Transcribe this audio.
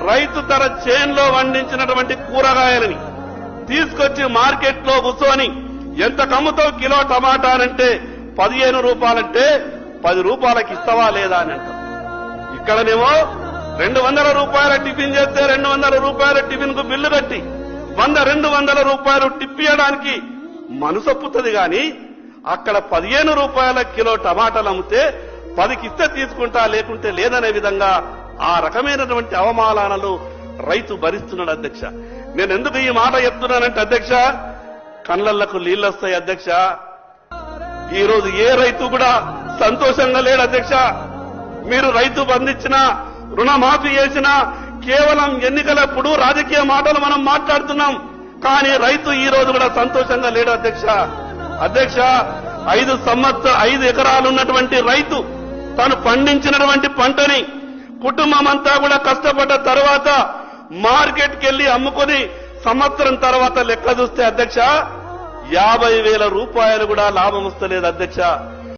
రైతు తన చేన్లో పండించినటువంటి కూరగాయలని తీసుకొచ్చి మార్కెట్లో కూర్చొని ఎంత కమ్ముతావు కిలో టమాటా అంటే 15 రూపాయలంటే 10 రూపాయలకి ఇస్తావా లేదా అని అంటాం. ఇక్కడనేమో 200 రూపాయల టిఫిన్ చేస్తే 200 రూపాయల టిఫిన్ కు బిల్లు కట్టి 100-200 రూపాయలు టిప్పియడానికి మనసొప్పుతుంది గాని అక్కడ 15 రూపాయల కిలో టమాటాలు అమ్మితే 10కి ఇస్తే తీసుకుంటా లేకుంటే లేదనే విధంగా ఆ రకమైనటువంటి అవమానాలను రైతు భరిస్తున్నాడు అధ్యక్ష. నేను ఎందుకు ఈ మాట చెప్తున్నానంటే అధ్యక్ష, కళ్ళకు నీళ్లొస్తాయి అధ్యక్ష. ఈ రోజు ఏ రైతు కూడా సంతోషంగా లేడు అధ్యక్ష. మీరు రైతు బంధించినా రుణమాఫీ చేసినా కేవలం ఎన్నికలప్పుడు రాజకీయ మాటలు మనం మాట్లాడుతున్నాం, కానీ రైతు ఈ రోజు కూడా సంతోషంగా లేడు అధ్యక్ష. అధ్యక్ష, 5 ఎకరాలు ఉన్నటువంటి రైతు తను పండించినటువంటి పంటని కుటుంబం అంతా కూడా కష్టపడ్డ తర్వాత మార్కెట్కి వెళ్లి అమ్ముకొని సంవత్సరం తర్వాత లెక్క చూస్తే అధ్యక్ష 50,000 రూపాయలు కూడా లాభం వస్తలేదు అధ్యక్ష.